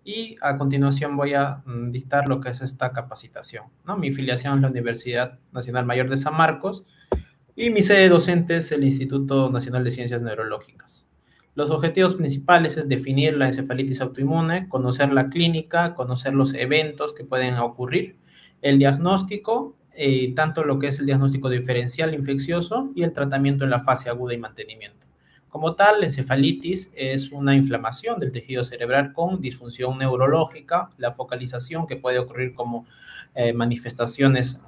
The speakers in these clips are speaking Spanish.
y a continuación voy a dictar lo que es esta capacitación, ¿no? Mi filiación es la Universidad Nacional Mayor de San Marcos y mi sede docente es el Instituto Nacional de Ciencias Neurológicas. Los objetivos principales es definir la encefalitis autoinmune, conocer la clínica, conocer los eventos que pueden ocurrir, el diagnóstico, tanto lo que es el diagnóstico diferencial infeccioso y el tratamiento en la fase aguda y mantenimiento. Como tal, la encefalitis es una inflamación del tejido cerebral con disfunción neurológica, la focalización que puede ocurrir como manifestaciones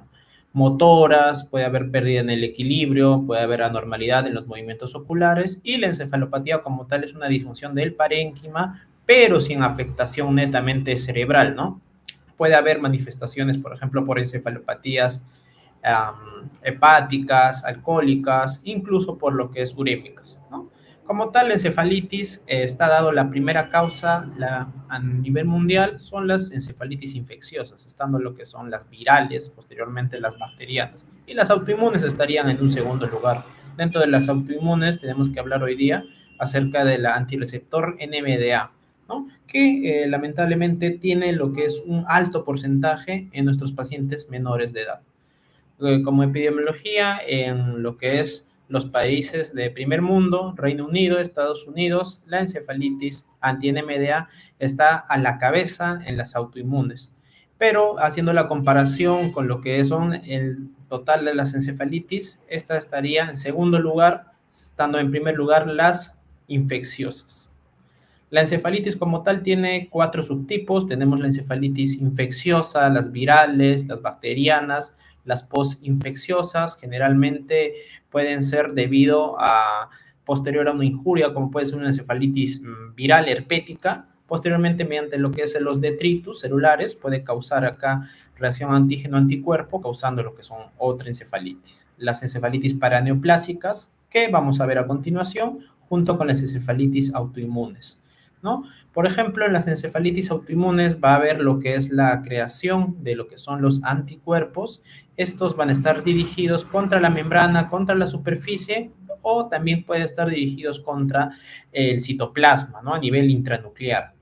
motoras, puede haber pérdida en el equilibrio, puede haber anormalidad en los movimientos oculares y la encefalopatía como tal es una disfunción del parénquima, pero sin afectación netamente cerebral, ¿no? Puede haber manifestaciones, por ejemplo, por encefalopatías hepáticas, alcohólicas, incluso por lo que es urémicas, ¿no? Como tal, la encefalitis está dado la primera causa a nivel mundial son las encefalitis infecciosas, estando lo que son las virales, posteriormente las bacterianas, y las autoinmunes estarían en un segundo lugar. Dentro de las autoinmunes tenemos que hablar hoy día acerca de la antirreceptor NMDA, ¿no? Que lamentablemente tiene lo que es un alto porcentaje en nuestros pacientes menores de edad. Como epidemiología en lo que es los países de primer mundo, Reino Unido, Estados Unidos, la encefalitis anti-NMDA está a la cabeza en las autoinmunes. Pero haciendo la comparación con lo que son el total de las encefalitis, esta estaría en segundo lugar, estando en primer lugar las infecciosas. La encefalitis como tal tiene 4 subtipos. Tenemos la encefalitis infecciosa, las virales, las bacterianas, las postinfecciosas. Generalmente pueden ser debido a posterior a una injuria, como puede ser una encefalitis viral herpética. Posteriormente, mediante lo que es los detritus celulares, puede causar acá reacción antígeno-anticuerpo, causando lo que son otra encefalitis. Las encefalitis paraneoplásicas, que vamos a ver a continuación, junto con las encefalitis autoinmunes, ¿no? Por ejemplo, en las encefalitis autoinmunes va a haber lo que es la creación de lo que son los anticuerpos. Estos van a estar dirigidos contra la membrana, contra la superficie, o también pueden estar dirigidos contra el citoplasma, ¿no? A nivel intranuclear.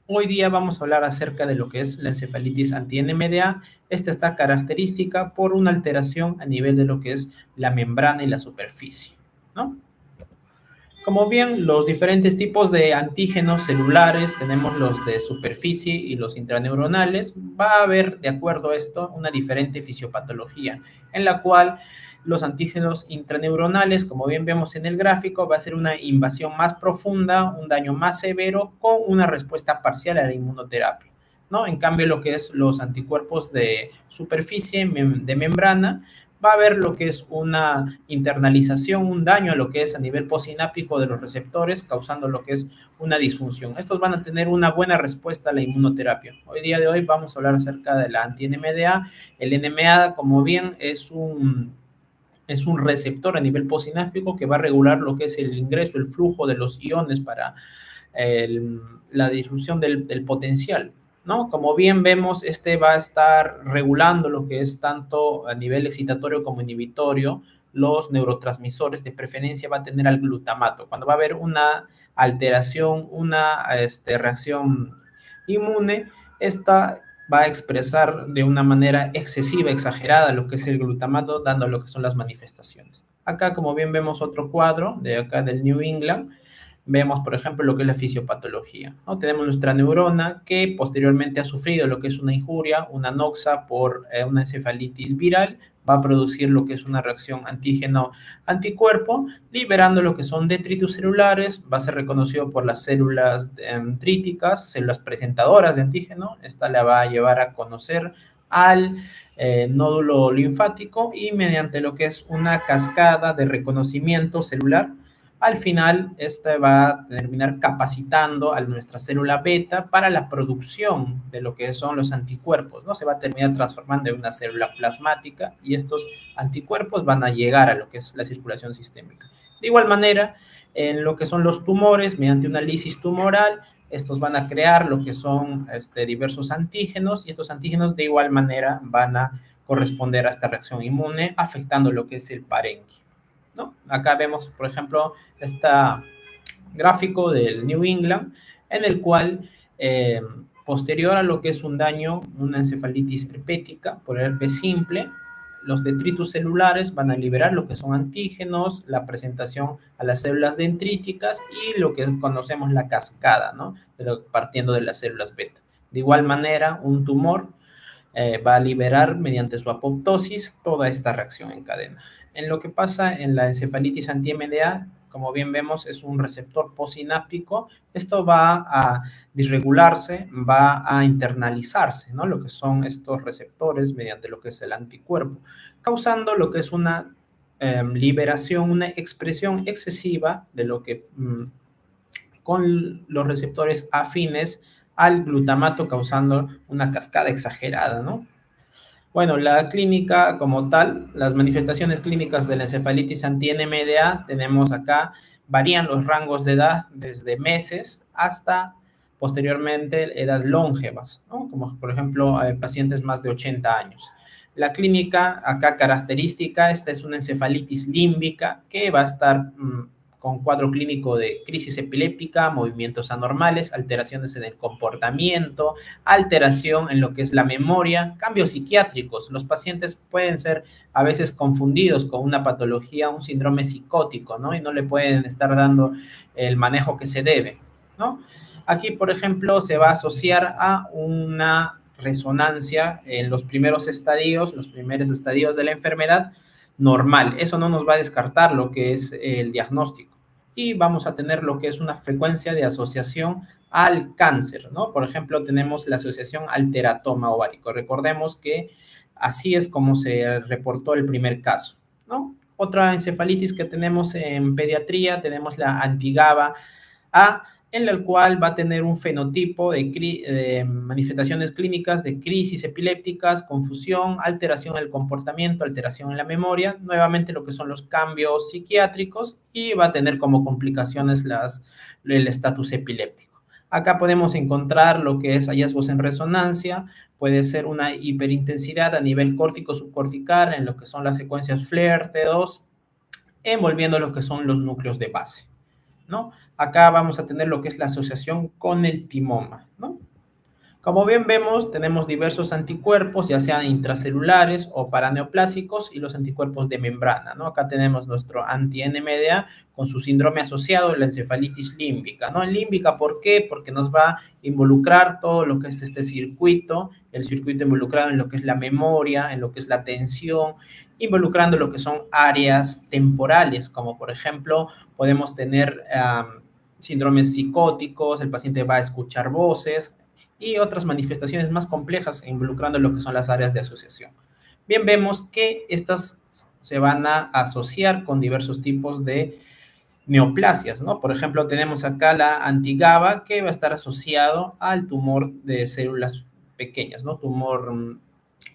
Hoy día vamos a hablar acerca de lo que es la encefalitis anti-NMDA. Esta está característica por una alteración a nivel de lo que es la membrana y la superficie, ¿no? Como bien, los diferentes tipos de antígenos celulares, tenemos los de superficie y los intraneuronales, va a haber, de acuerdo a esto, una diferente fisiopatología, en la cual los antígenos intraneuronales, como bien vemos en el gráfico, va a ser una invasión más profunda, un daño más severo, con una respuesta parcial a la inmunoterapia, ¿no? En cambio, lo que es los anticuerpos de superficie, de membrana, va a haber lo que es una internalización, un daño a lo que es a nivel posináptico de los receptores, causando lo que es una disfunción. Estos van a tener una buena respuesta a la inmunoterapia. Hoy día de hoy vamos a hablar acerca de la anti-NMDA. El NMDA, como bien, es un receptor a nivel posináptico que va a regular lo que es el ingreso, el flujo de los iones para la disrupción del potencial, ¿no? Como bien vemos, este va a estar regulando lo que es tanto a nivel excitatorio como inhibitorio, los neurotransmisores, de preferencia va a tener al glutamato. Cuando va a haber una alteración, una reacción inmune, esta va a expresar de una manera excesiva, exagerada, lo que es el glutamato, dando lo que son las manifestaciones. Acá, como bien vemos otro cuadro de acá del New England, vemos, por ejemplo, lo que es la fisiopatología, ¿no? Tenemos nuestra neurona que posteriormente ha sufrido lo que es una injuria, una noxa por una encefalitis viral, va a producir lo que es una reacción antígeno-anticuerpo, liberando lo que son detritus celulares, va a ser reconocido por las células dendríticas, células presentadoras de antígeno, esta la va a llevar a conocer al nódulo linfático y mediante lo que es una cascada de reconocimiento celular, al final, esta va a terminar capacitando a nuestra célula beta para la producción de lo que son los anticuerpos, ¿no? Se va a terminar transformando en una célula plasmática y estos anticuerpos van a llegar a lo que es la circulación sistémica. De igual manera, en lo que son los tumores, mediante una lisis tumoral, estos van a crear lo que son diversos antígenos y estos antígenos de igual manera van a corresponder a esta reacción inmune, afectando lo que es el parénquima, ¿no? Acá vemos, por ejemplo, este gráfico del New England, en el cual eh, posterior a lo que es un daño, una encefalitis herpética por herpes simple, los detritus celulares van a liberar lo que son antígenos, la presentación a las células dendríticas y lo que conocemos la cascada, ¿no? Partiendo de las células beta. De igual manera, un tumor va a liberar mediante su apoptosis toda esta reacción en cadena. En lo que pasa en la encefalitis anti-MDA, como bien vemos, es un receptor posináptico. Esto va a disregularse, va a internalizarse, ¿no? Lo que son estos receptores mediante lo que es el anticuerpo, causando lo que es una liberación, una expresión excesiva de lo que con los receptores afines al glutamato, causando una cascada exagerada, ¿no? Bueno, la clínica como tal, las manifestaciones clínicas de la encefalitis anti-NMDA, tenemos acá, varían los rangos de edad desde meses hasta posteriormente edad longevas, ¿no? Como por ejemplo pacientes más de 80 años. La clínica acá característica, esta es una encefalitis límbica que va a estar con cuadro clínico de crisis epiléptica, movimientos anormales, alteraciones en el comportamiento, alteración en lo que es la memoria, cambios psiquiátricos. Los pacientes pueden ser a veces confundidos con una patología, un síndrome psicótico, ¿no? Y no le pueden estar dando el manejo que se debe, ¿no? Aquí, por ejemplo, se va a asociar a una resonancia en los primeros estadios de la enfermedad normal. Eso no nos va a descartar lo que es el diagnóstico. Y vamos a tener lo que es una frecuencia de asociación al cáncer, ¿no? Por ejemplo, tenemos la asociación al teratoma ovárico. Recordemos que así es como se reportó el primer caso, ¿no? Otra encefalitis que tenemos en pediatría, tenemos la antigaba A, en la cual va a tener un fenotipo de manifestaciones clínicas de crisis epilépticas, confusión, alteración en el comportamiento, alteración en la memoria, nuevamente lo que son los cambios psiquiátricos y va a tener como complicaciones el estatus epiléptico. Acá podemos encontrar lo que es hallazgos en resonancia, puede ser una hiperintensidad a nivel córtico subcortical en lo que son las secuencias FLAIR T2, envolviendo lo que son los núcleos de base, ¿no? Acá vamos a tener lo que es la asociación con el timoma, ¿no? Como bien vemos, tenemos diversos anticuerpos, ya sean intracelulares o paraneoplásicos, y los anticuerpos de membrana, ¿no? Acá tenemos nuestro anti-NMDA con su síndrome asociado, la encefalitis límbica, ¿no? Límbica, ¿por qué? Porque nos va a involucrar todo lo que es este circuito, el circuito involucrado en lo que es la memoria, en lo que es la atención, involucrando lo que son áreas temporales, como por ejemplo, podemos tener síndromes psicóticos, el paciente va a escuchar voces, y otras manifestaciones más complejas involucrando lo que son las áreas de asociación. Bien, vemos que estas se van a asociar con diversos tipos de neoplasias, ¿no? Por ejemplo, tenemos acá la antigaba que va a estar asociado al tumor de células pequeñas, ¿no? Tumor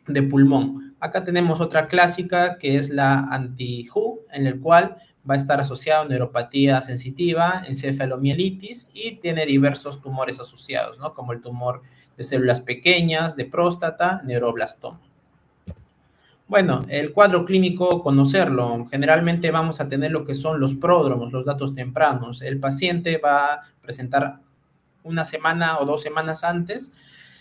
de pulmón. Acá tenemos otra clásica que es la anti-HU, en el cual va a estar asociado a neuropatía sensitiva, encefalomielitis y tiene diversos tumores asociados, ¿no? Como el tumor de células pequeñas, de próstata, neuroblastoma. Bueno, el cuadro clínico, conocerlo. Generalmente vamos a tener lo que son los pródromos, los datos tempranos. El paciente va a presentar una semana o 2 semanas antes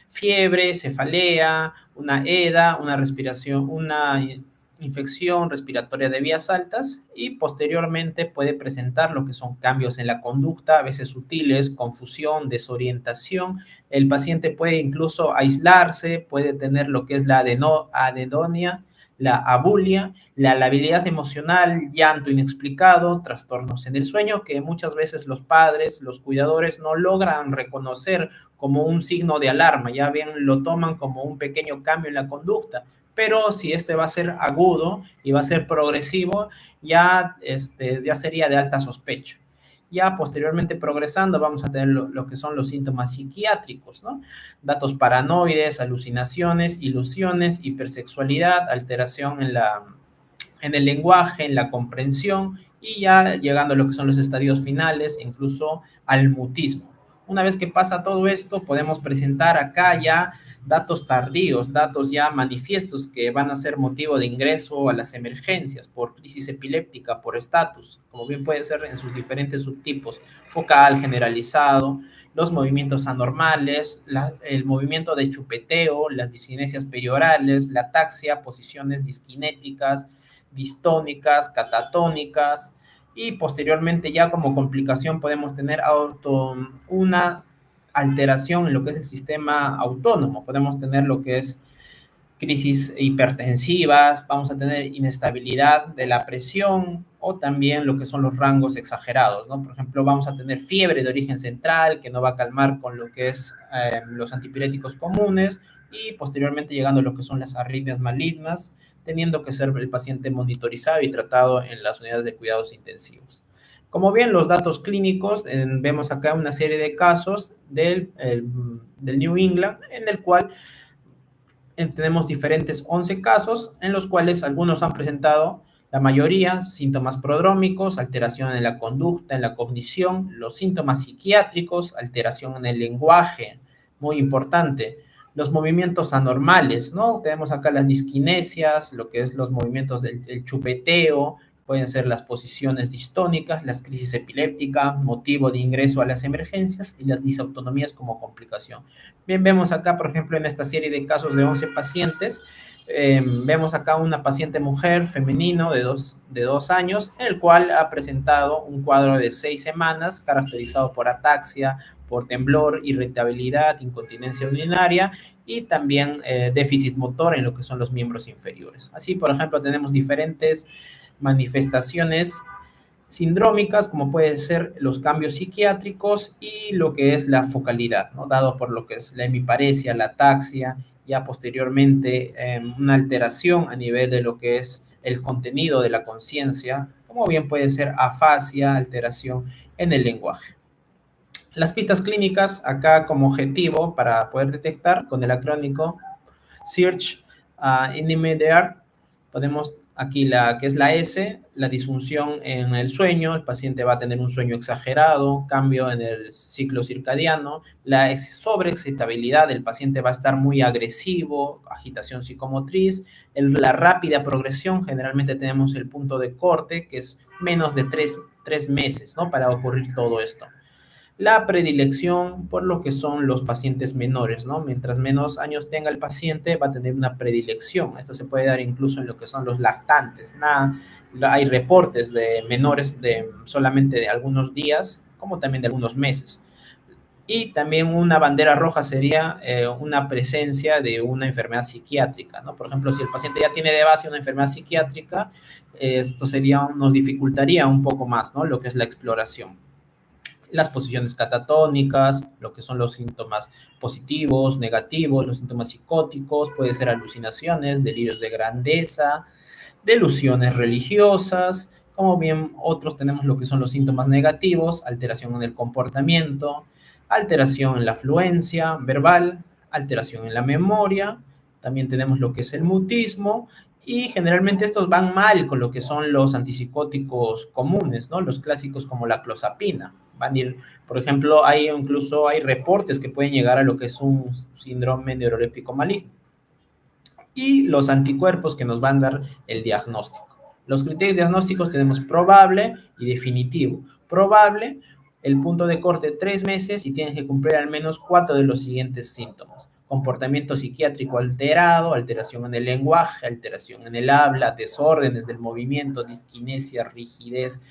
fiebre, cefalea, una EDA, una respiración, una infección respiratoria de vías altas y posteriormente puede presentar lo que son cambios en la conducta, a veces sutiles, confusión, desorientación. El paciente puede incluso aislarse, puede tener lo que es la anedonia, la abulia, la labilidad emocional, llanto inexplicado, trastornos en el sueño, que muchas veces los padres, los cuidadores no logran reconocer como un signo de alarma, ya bien lo toman como un pequeño cambio en la conducta, pero si este va a ser agudo y va a ser progresivo, ya sería de alta sospecha. Ya posteriormente progresando vamos a tener lo que son los síntomas psiquiátricos, ¿no? Datos paranoides, alucinaciones, ilusiones, hipersexualidad, alteración en el lenguaje, en la comprensión y ya llegando a lo que son los estadios finales, incluso al mutismo. Una vez que pasa todo esto, podemos presentar acá ya datos tardíos, datos ya manifiestos que van a ser motivo de ingreso a las emergencias por crisis epiléptica, por estatus, como bien puede ser en sus diferentes subtipos, focal, generalizado, los movimientos anormales, el movimiento de chupeteo, las diskinesias periorales, la ataxia, posiciones disquinéticas, distónicas, catatónicas, y posteriormente ya como complicación podemos tener una alteración en lo que es el sistema autónomo. Podemos tener lo que es crisis hipertensivas, vamos a tener inestabilidad de la presión o también lo que son los rangos exagerados, ¿no? Por ejemplo, vamos a tener fiebre de origen central que no va a calmar con lo que es los antipiréticos comunes y posteriormente llegando a lo que son las arritmias malignas, teniendo que ser el paciente monitorizado y tratado en las unidades de cuidados intensivos. Como bien los datos clínicos, vemos acá una serie de casos del New England en el cual tenemos diferentes 11 casos en los cuales algunos han presentado, la mayoría, síntomas prodrómicos, alteración en la conducta, en la cognición, los síntomas psiquiátricos, alteración en el lenguaje, muy importante, los movimientos anormales, ¿no? Tenemos acá las disquinesias, lo que es los movimientos del chupeteo, pueden ser las posiciones distónicas, las crisis epilépticas, motivo de ingreso a las emergencias y las disautonomías como complicación. Bien, vemos acá, por ejemplo, en esta serie de casos de 11 pacientes, vemos acá una paciente mujer femenino de 2 años, en el cual ha presentado un cuadro de 6 semanas caracterizado por ataxia, por temblor, irritabilidad, incontinencia urinaria y también déficit motor en lo que son los miembros inferiores. Así, por ejemplo, tenemos diferentes manifestaciones sindrómicas, como pueden ser los cambios psiquiátricos y lo que es la focalidad, ¿no? Dado por lo que es la hemiparesia, la ataxia, ya posteriormente una alteración a nivel de lo que es el contenido de la conciencia, como bien puede ser afasia, alteración en el lenguaje. Las pistas clínicas, acá como objetivo para poder detectar con el acrónico Search NMDR, podemos aquí la que es la S, la disfunción en el sueño, el paciente va a tener un sueño exagerado, cambio en el ciclo circadiano, la sobreexcitabilidad, el paciente va a estar muy agresivo, agitación psicomotriz, la rápida progresión, generalmente tenemos el punto de corte, que es menos de 3 meses, ¿no? Para ocurrir todo esto. La predilección por lo que son los pacientes menores, ¿no? Mientras menos años tenga el paciente, va a tener una predilección. Esto se puede dar incluso en lo que son los lactantes. Hay reportes de menores de solamente de algunos días, como también de algunos meses. Y también una bandera roja sería una presencia de una enfermedad psiquiátrica, ¿no? Por ejemplo, si el paciente ya tiene de base una enfermedad psiquiátrica, esto nos dificultaría un poco más, ¿no? Lo que es la exploración. Las posiciones catatónicas, lo que son los síntomas positivos, negativos, los síntomas psicóticos, puede ser alucinaciones, delirios de grandeza, delusiones religiosas, como bien otros tenemos lo que son los síntomas negativos, alteración en el comportamiento, alteración en la fluencia verbal, alteración en la memoria, también tenemos lo que es el mutismo, y generalmente estos van mal con lo que son los antipsicóticos comunes, ¿no? Los clásicos como la clozapina. Van a ir, por ejemplo, incluso hay reportes que pueden llegar a lo que es un síndrome neuroléptico maligno. Y los anticuerpos que nos van a dar el diagnóstico. Los criterios diagnósticos tenemos probable y definitivo. Probable, el punto de corte 3 meses y tienes que cumplir al menos 4 de los siguientes síntomas. Comportamiento psiquiátrico alterado, alteración en el lenguaje, alteración en el habla, desórdenes del movimiento, disquinesia, rigidez,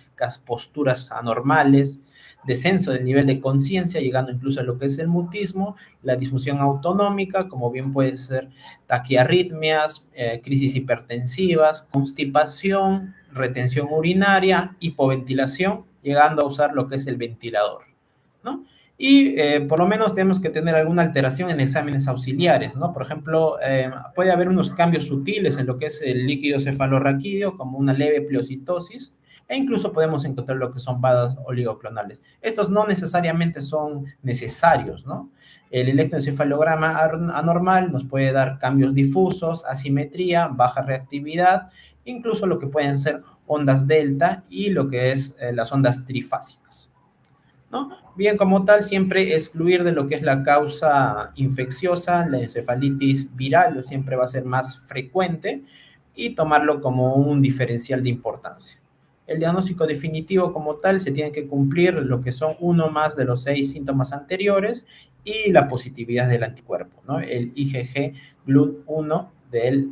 posturas anormales, descenso del nivel de conciencia, llegando incluso a lo que es el mutismo, la disfunción autonómica, como bien puede ser taquiarritmias, crisis hipertensivas, constipación, retención urinaria, hipoventilación, llegando a usar lo que es el ventilador, ¿no? Y por lo menos tenemos que tener alguna alteración en exámenes auxiliares, ¿no? Por ejemplo, puede haber unos cambios sutiles en lo que es el líquido cefalorraquídeo, como una leve pleocitosis, e incluso podemos encontrar lo que son vadas oligoclonales. Estos no necesariamente son necesarios, ¿no? El electroencefalograma anormal nos puede dar cambios difusos, asimetría, baja reactividad, incluso lo que pueden ser ondas delta y lo que es las ondas trifásicas, ¿no? Bien, como tal, siempre excluir de lo que es la causa infecciosa, la encefalitis viral siempre va a ser más frecuente y tomarlo como un diferencial de importancia. El diagnóstico definitivo como tal se tiene que cumplir lo que son uno más de los 6 síntomas anteriores y la positividad del anticuerpo, ¿no? El IgG GLUT1 de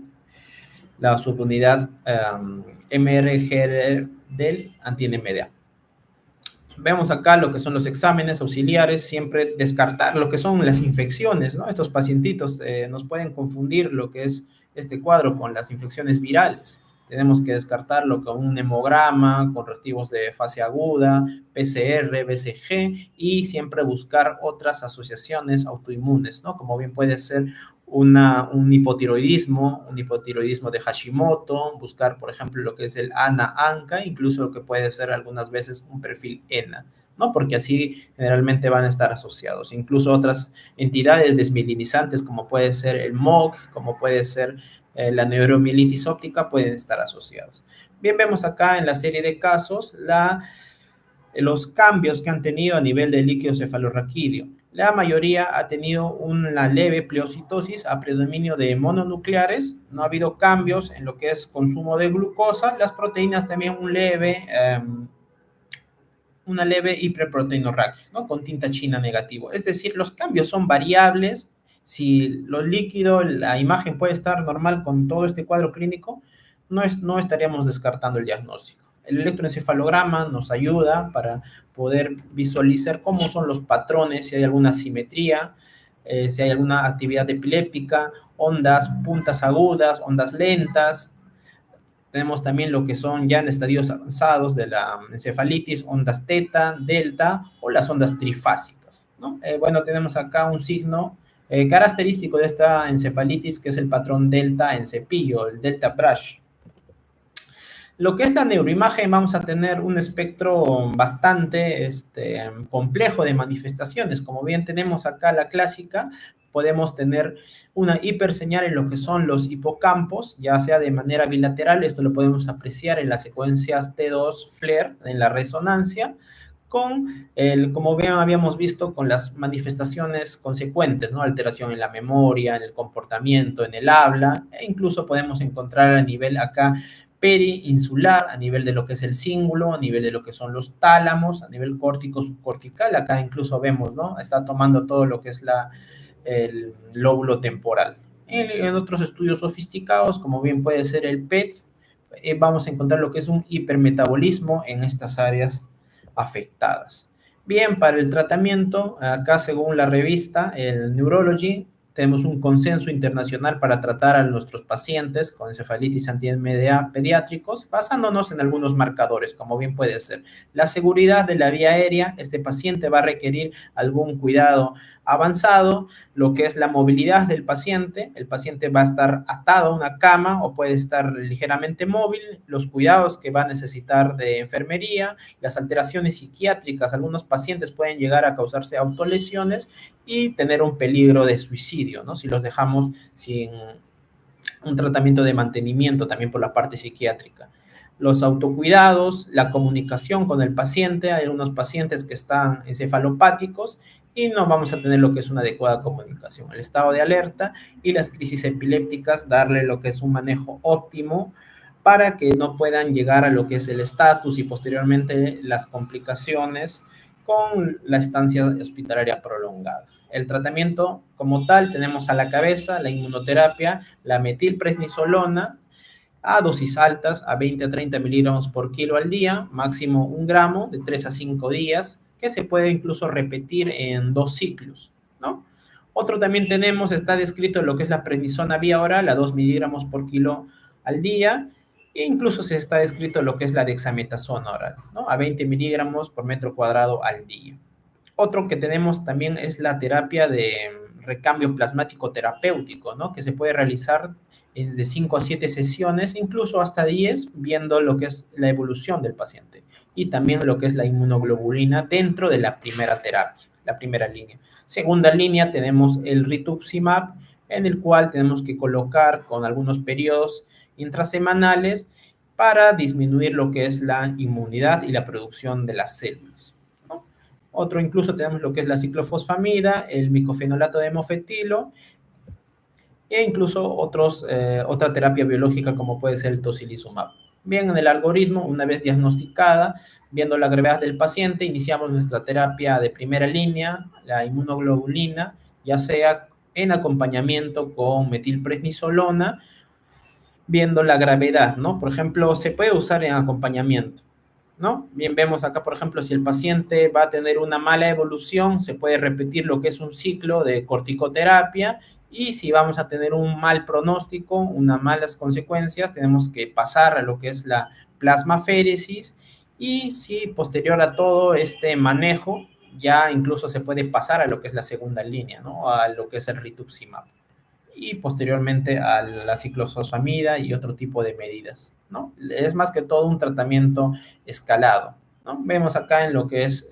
la subunidad MRG del anti-NMDA. Vemos acá lo que son los exámenes auxiliares, siempre descartar lo que son las infecciones, ¿no? Estos pacientitos nos pueden confundir lo que es este cuadro con las infecciones virales. Tenemos que descartarlo con un hemograma, con reactivos de fase aguda, PCR, BCG y siempre buscar otras asociaciones autoinmunes, ¿no? Como bien puede ser un hipotiroidismo de Hashimoto, buscar, por ejemplo, lo que es el ANA-ANCA, incluso lo que puede ser algunas veces un perfil ENA, ¿no? Porque así generalmente van a estar asociados. Incluso otras entidades desmielinizantes, como puede ser el MOG, como puede ser la neuromielitis óptica, pueden estar asociados. Bien, vemos acá en la serie de casos los cambios que han tenido a nivel del líquido cefalorraquídeo. La mayoría ha tenido una leve pleocitosis a predominio de mononucleares, no ha habido cambios en lo que es consumo de glucosa, las proteínas también una leve hiperproteinorraquia, ¿no? Con tinta china negativo. Es decir, los cambios son variables. Si lo líquido, la imagen puede estar normal con todo este cuadro clínico, no estaríamos descartando el diagnóstico. El electroencefalograma nos ayuda para poder visualizar cómo son los patrones, si hay alguna simetría, si hay alguna actividad epiléptica, ondas, puntas agudas, ondas lentas. Tenemos también lo que son ya en estadios avanzados de la encefalitis, ondas teta, delta o las ondas trifásicas, ¿no? Bueno, tenemos acá un signo característico de esta encefalitis, que es el patrón delta en cepillo, el delta brush. Lo que es la neuroimagen, vamos a tener un espectro bastante complejo de manifestaciones. Como bien tenemos acá la clásica, podemos tener una hiperseñal en lo que son los hipocampos, ya sea de manera bilateral, esto lo podemos apreciar en las secuencias T2 FLAIR, en la resonancia, como bien habíamos visto, con las manifestaciones consecuentes, ¿no? Alteración en la memoria, en el comportamiento, en el habla, e incluso podemos encontrar a nivel acá periinsular, a nivel de lo que es el cíngulo, a nivel de lo que son los tálamos, a nivel córtico subcortical, acá incluso vemos, ¿no? Está tomando todo lo que es el lóbulo temporal. En otros estudios sofisticados, como bien puede ser el PET, vamos a encontrar lo que es un hipermetabolismo en estas áreas afectadas. Bien, para el tratamiento, acá según la revista, el Neurology, tenemos un consenso internacional para tratar a nuestros pacientes con encefalitis anti-NMDA pediátricos, basándonos en algunos marcadores, como bien puede ser la seguridad de la vía aérea. Este paciente va a requerir algún cuidado avanzado, lo que es la movilidad del paciente. El paciente va a estar atado a una cama o puede estar ligeramente móvil, los cuidados que va a necesitar de enfermería, las alteraciones psiquiátricas. Algunos pacientes pueden llegar a causarse autolesiones y tener un peligro de suicidio, ¿no? Si los dejamos sin un tratamiento de mantenimiento también por la parte psiquiátrica. Los autocuidados, la comunicación con el paciente. Hay algunos pacientes que están encefalopáticos y no vamos a tener lo que es una adecuada comunicación. El estado de alerta y las crisis epilépticas, darle lo que es un manejo óptimo para que no puedan llegar a lo que es el estatus y posteriormente las complicaciones con la estancia hospitalaria prolongada. El tratamiento como tal, tenemos a la cabeza la inmunoterapia, la metilprednisolona, a dosis altas, a 20 a 30 miligramos por kilo al día, máximo 1 gramo, de 3 a 5 días, que se puede incluso repetir en 2 ciclos, ¿no? Otro también tenemos, está descrito lo que es la prednisona vía oral, a 2 miligramos por kilo al día, e incluso se está descrito lo que es la dexametasona oral, ¿no? A 20 miligramos por metro cuadrado al día. Otro que tenemos también es la terapia de recambio plasmático terapéutico, ¿no? Que se puede realizar de 5 a 7 sesiones, incluso hasta 10, viendo lo que es la evolución del paciente y también lo que es la inmunoglobulina dentro de la primera terapia, la primera línea. Segunda línea tenemos el rituximab, en el cual tenemos que colocar con algunos periodos intrasemanales para disminuir lo que es la inmunidad y la producción de las células. Otro incluso tenemos lo que es la ciclofosfamida, el micofenolato de hemofetilo e incluso otra terapia biológica como puede ser el tocilizumab. Bien, en el algoritmo, una vez diagnosticada, viendo la gravedad del paciente, iniciamos nuestra terapia de primera línea, la inmunoglobulina, ya sea en acompañamiento con metilprednisolona, viendo la gravedad, ¿no? Por ejemplo, se puede usar en acompañamiento, ¿no? Bien, vemos acá, por ejemplo, si el paciente va a tener una mala evolución, se puede repetir lo que es un ciclo de corticoterapia, y si vamos a tener un mal pronóstico, unas malas consecuencias, tenemos que pasar a lo que es la plasmaféresis, y si posterior a todo este manejo, ya incluso se puede pasar a lo que es la segunda línea, ¿no? A lo que es el rituximab, y posteriormente a la ciclofosfamida y otro tipo de medidas, ¿no? Es más que todo un tratamiento escalado, ¿no? Vemos acá en lo que es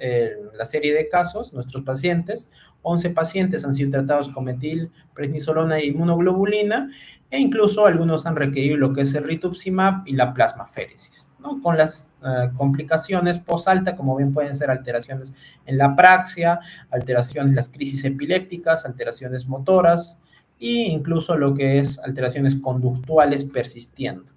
la serie de casos, nuestros pacientes, 11 pacientes han sido tratados con metilprednisolona e inmunoglobulina, e incluso algunos han requerido lo que es el rituximab y la plasmaféresis, ¿no? Con las complicaciones post-alta, como bien pueden ser alteraciones en la praxia, alteraciones en las crisis epilépticas, alteraciones motoras, e incluso lo que es alteraciones conductuales persistiendo,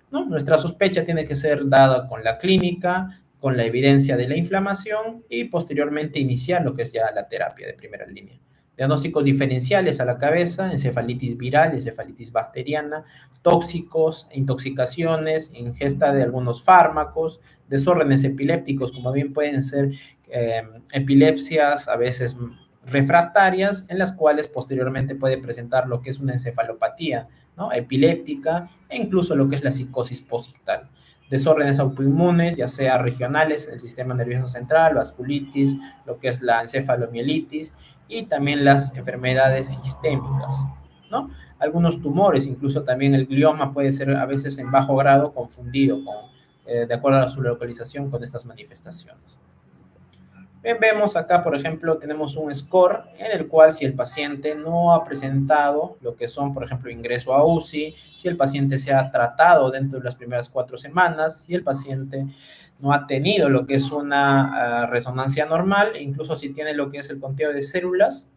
¿no? Nuestra sospecha tiene que ser dada con la clínica, con la evidencia de la inflamación, y posteriormente iniciar lo que es ya la terapia de primera línea. Diagnósticos diferenciales a la cabeza: encefalitis viral, encefalitis bacteriana, tóxicos, intoxicaciones, ingesta de algunos fármacos, desórdenes epilépticos, como bien pueden ser epilepsias a veces refractarias, en las cuales posteriormente puede presentar lo que es una encefalopatía, ¿no? Epiléptica, e incluso lo que es la psicosis posictal. Desórdenes autoinmunes, ya sea regionales, el sistema nervioso central, vasculitis, lo que es la encefalomielitis, y también las enfermedades sistémicas, ¿no? Algunos tumores, incluso también el glioma puede ser a veces en bajo grado confundido con, de acuerdo a su localización, con estas manifestaciones. Bien, vemos acá, por ejemplo, tenemos un score en el cual, si el paciente no ha presentado lo que son, por ejemplo, ingreso a UCI, si el paciente se ha tratado dentro de las primeras 4 semanas, si el paciente no ha tenido lo que es una resonancia normal, e incluso si tiene lo que es el conteo de células,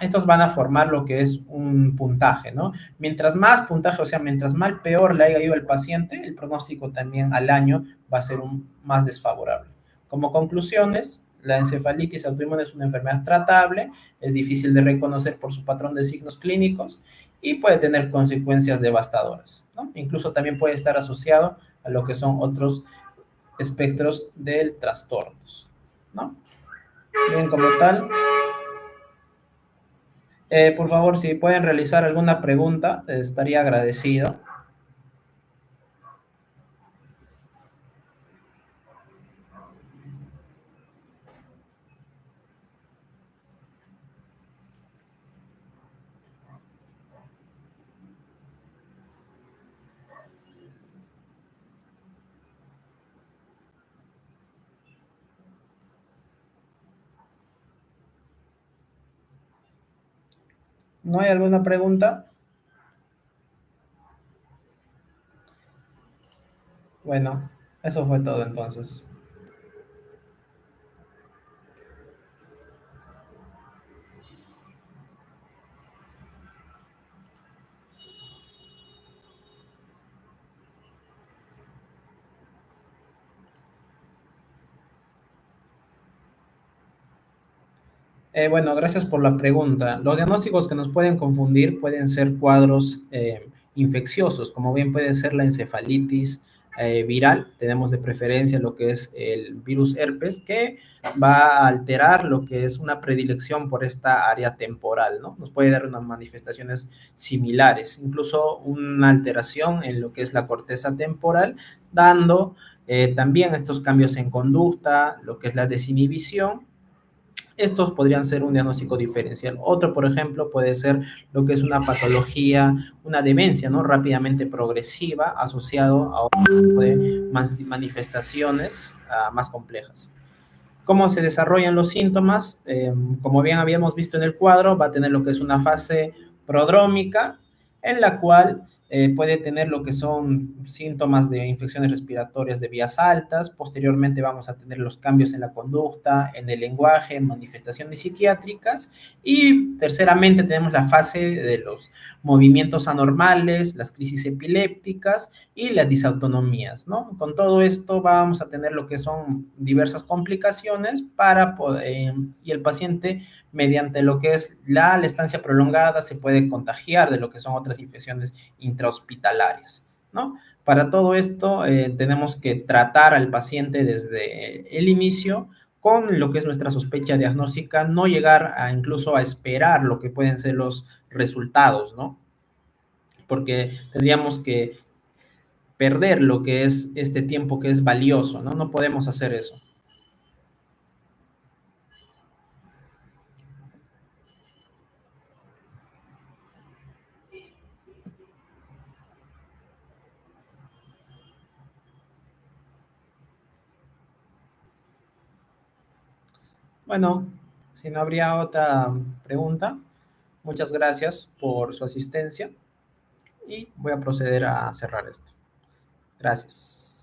estos van a formar lo que es un puntaje, ¿no? Mientras más puntaje, o sea, mientras más peor le haya ido al paciente, el pronóstico también al año va a ser más desfavorable. Como conclusiones, la encefalitis autoinmune es una enfermedad tratable, es difícil de reconocer por su patrón de signos clínicos y puede tener consecuencias devastadoras, ¿no? Incluso también puede estar asociado a lo que son otros espectros del trastornos, ¿no? Bien, como tal, por favor, si pueden realizar alguna pregunta, estaría agradecido. ¿No hay alguna pregunta? Bueno, eso fue todo entonces. Bueno, gracias por la pregunta. Los diagnósticos que nos pueden confundir pueden ser cuadros infecciosos, como bien puede ser la encefalitis viral. Tenemos de preferencia lo que es el virus herpes, que va a alterar lo que es una predilección por esta área temporal, ¿no? Nos puede dar unas manifestaciones similares, incluso una alteración en lo que es la corteza temporal, dando también estos cambios en conducta, lo que es la desinhibición. Estos podrían ser un diagnóstico diferencial. Otro, por ejemplo, puede ser lo que es una patología, una demencia, ¿no? Rápidamente progresiva, asociado a otro tipo de manifestaciones más complejas. ¿Cómo se desarrollan los síntomas? Como bien habíamos visto en el cuadro, va a tener lo que es una fase prodrómica, en la cual puede tener lo que son síntomas de infecciones respiratorias de vías altas. Posteriormente vamos a tener los cambios en la conducta, en el lenguaje, manifestaciones psiquiátricas. Y terceramente tenemos la fase de los movimientos anormales, las crisis epilépticas y las disautonomías, ¿no? Con todo esto vamos a tener lo que son diversas complicaciones para poder, y el paciente mediante lo que es la estancia prolongada se puede contagiar de lo que son otras infecciones intrahospitalarias, ¿no? Para todo esto tenemos que tratar al paciente desde el inicio con lo que es nuestra sospecha diagnóstica, no llegar a incluso a esperar lo que pueden ser los resultados, ¿no? Porque tendríamos que perder lo que es este tiempo que es valioso, ¿no? No podemos hacer eso. Bueno, si no habría otra pregunta, muchas gracias por su asistencia y voy a proceder a cerrar esto. Gracias.